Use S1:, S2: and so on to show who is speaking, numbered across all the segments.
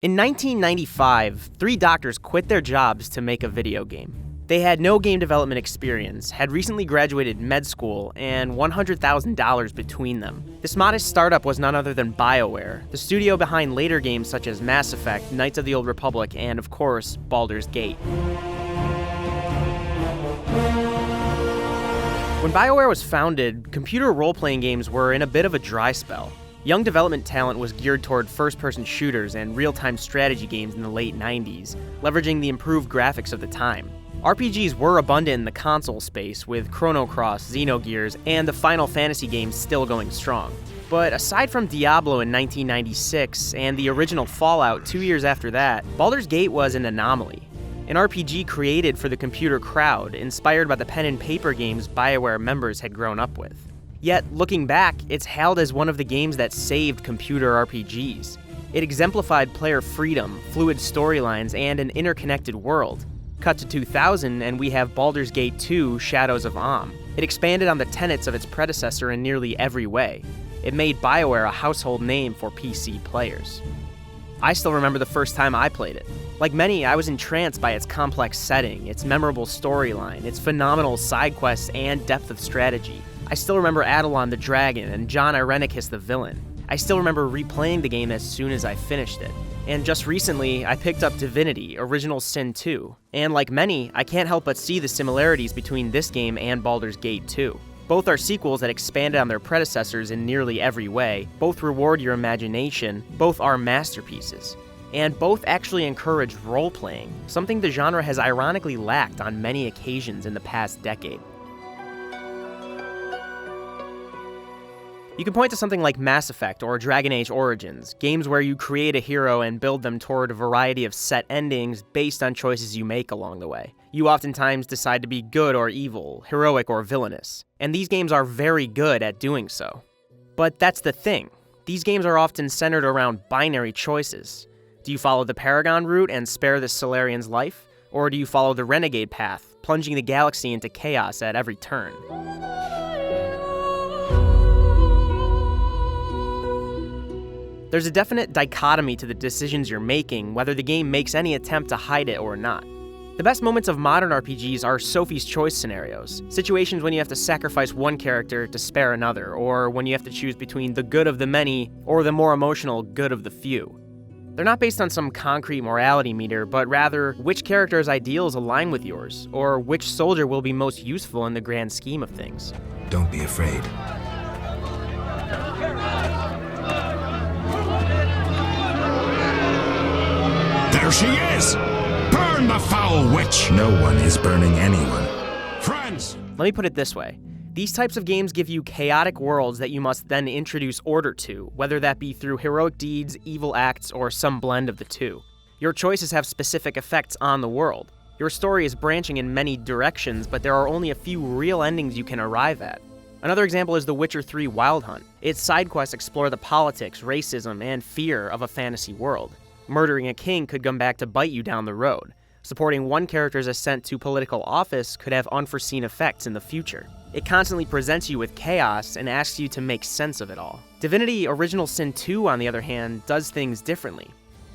S1: In 1995, three doctors quit their jobs to make a video game. They had no game development experience, had recently graduated med school, and $100,000 between them. This modest startup was none other than BioWare, the studio behind later games such as Mass Effect, Knights of the Old Republic, and of course, Baldur's Gate. When BioWare was founded, computer role-playing games were in a bit of a dry spell. Young development talent was geared toward first-person shooters and real-time strategy games in the late 90s, leveraging the improved graphics of the time. RPGs were abundant in the console space, with Chrono Cross, Xenogears, and the Final Fantasy games still going strong. But aside from Diablo in 1996 and the original Fallout 2 years after that, Baldur's Gate was an anomaly. An RPG created for the computer crowd, inspired by the pen and paper games BioWare members had grown up with. Yet, looking back, it's hailed as one of the games that saved computer RPGs. It exemplified player freedom, fluid storylines, and an interconnected world. Cut to 2000, and we have Baldur's Gate 2: Shadows of Amn. It expanded on the tenets of its predecessor in nearly every way. It made BioWare a household name for PC players. I still remember the first time I played it. Like many, I was entranced by its complex setting, its memorable storyline, its phenomenal side quests, and depth of strategy. I still remember Adelon the dragon and John Irenicus the villain. I still remember replaying the game as soon as I finished it. And just recently, I picked up Divinity Original Sin 2. And like many, I can't help but see the similarities between this game and Baldur's Gate 2. Both are sequels that expanded on their predecessors in nearly every way, both reward your imagination, both are masterpieces. And both actually encourage role-playing, something the genre has ironically lacked on many occasions in the past decade. You can point to something like Mass Effect or Dragon Age Origins, games where you create a hero and build them toward a variety of set endings based on choices you make along the way. You oftentimes decide to be good or evil, heroic or villainous, and these games are very good at doing so. But that's the thing. These games are often centered around binary choices. Do you follow the Paragon route and spare the Solarian's life? Or do you follow the Renegade path, plunging the galaxy into chaos at every turn? There's a definite dichotomy to the decisions you're making, whether the game makes any attempt to hide it or not. The best moments of modern RPGs are Sophies Choice scenarios, situations when you have to sacrifice one character to spare another, or when you have to choose between the good of the many or the more emotional good of the few. They're not based on some concrete morality meter, but rather which character's ideals align with yours, or which soldier will be most useful in the grand scheme of things.
S2: Don't be afraid.
S3: There she is! Burn the foul witch!
S2: No one is burning anyone.
S3: Friends!
S1: Let me put it this way. These types of games give you chaotic worlds that you must then introduce order to, whether that be through heroic deeds, evil acts, or some blend of the two. Your choices have specific effects on the world. Your story is branching in many directions, but there are only a few real endings you can arrive at. Another example is The Witcher 3 Wild Hunt. Its side quests explore the politics, racism, and fear of a fantasy world. Murdering a king could come back to bite you down the road. Supporting one character's ascent to political office could have unforeseen effects in the future. It constantly presents you with chaos and asks you to make sense of it all. Divinity Original Sin 2, on the other hand, does things differently.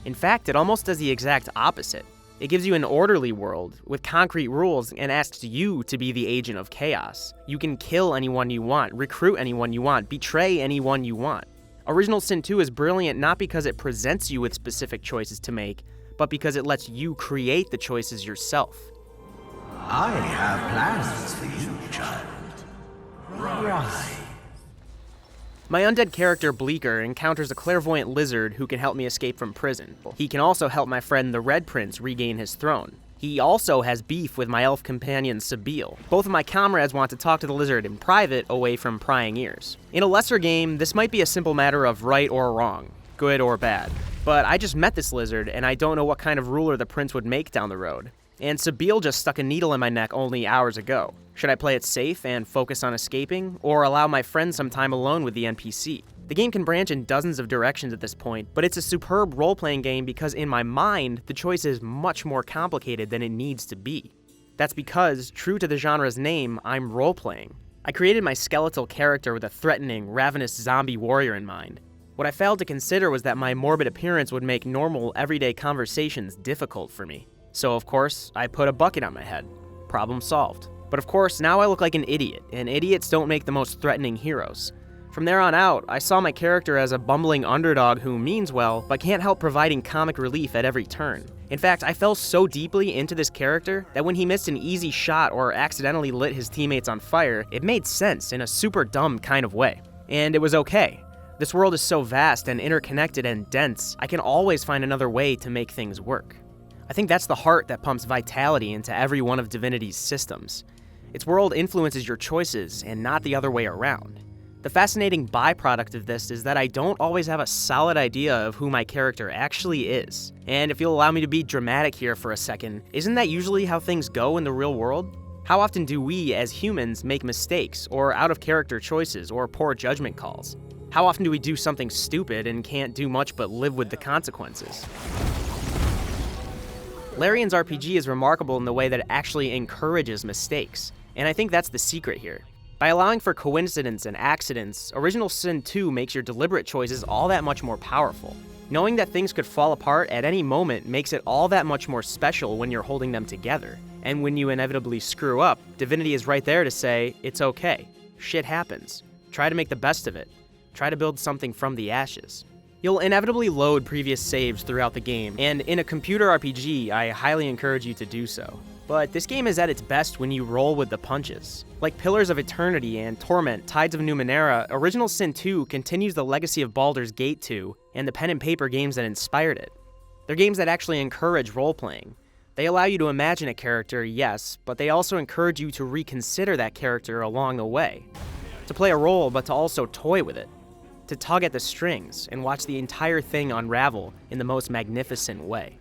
S1: In fact, it almost does the exact opposite. It gives you an orderly world with concrete rules and asks you to be the agent of chaos. You can kill anyone you want, recruit anyone you want, betray anyone you want. Original Sin 2 is brilliant not because it presents you with specific choices to make, but because it lets you create the choices yourself.
S4: I have plans for you, child. Right.
S1: My undead character Bleaker encounters a clairvoyant lizard who can help me escape from prison. He can also help my friend the Red Prince regain his throne. He also has beef with my elf companion Sabeel. Both of my comrades want to talk to the lizard in private, away from prying ears. In a lesser game, this might be a simple matter of right or wrong, good or bad. But I just met this lizard, and I don't know what kind of ruler the prince would make down the road. And Sabeel just stuck a needle in my neck only hours ago. Should I play it safe and focus on escaping, or allow my friend some time alone with the NPC? The game can branch in dozens of directions at this point, but it's a superb role-playing game because in my mind, the choice is much more complicated than it needs to be. That's because, true to the genre's name, I'm role-playing. I created my skeletal character with a threatening, ravenous zombie warrior in mind. What I failed to consider was that my morbid appearance would make normal, everyday conversations difficult for me. So of course, I put a bucket on my head. Problem solved. But of course, now I look like an idiot, and idiots don't make the most threatening heroes. From there on out, I saw my character as a bumbling underdog who means well, but can't help providing comic relief at every turn. In fact, I fell so deeply into this character that when he missed an easy shot or accidentally lit his teammates on fire, it made sense in a super dumb kind of way. And it was okay. This world is so vast and interconnected and dense, I can always find another way to make things work. I think that's the heart that pumps vitality into every one of Divinity's systems. Its world influences your choices and not the other way around. The fascinating byproduct of this is that I don't always have a solid idea of who my character actually is. And if you'll allow me to be dramatic here for a second, isn't that usually how things go in the real world? How often do we, as humans, make mistakes, or out-of-character choices, or poor judgment calls? How often do we do something stupid and can't do much but live with the consequences? Larian's RPG is remarkable in the way that it actually encourages mistakes, and I think that's the secret here. By allowing for coincidence and accidents, Original Sin 2 makes your deliberate choices all that much more powerful. Knowing that things could fall apart at any moment makes it all that much more special when you're holding them together. And when you inevitably screw up, Divinity is right there to say, it's okay. Shit happens. Try to make the best of it. Try to build something from the ashes. You'll inevitably load previous saves throughout the game, and in a computer RPG, I highly encourage you to do so. But this game is at its best when you roll with the punches. Like Pillars of Eternity and Torment, Tides of Numenera, Original Sin 2 continues the legacy of Baldur's Gate 2 and the pen and paper games that inspired it. They're games that actually encourage role-playing. They allow you to imagine a character, yes, but they also encourage you to reconsider that character along the way. To play a role, but to also toy with it. To tug at the strings and watch the entire thing unravel in the most magnificent way.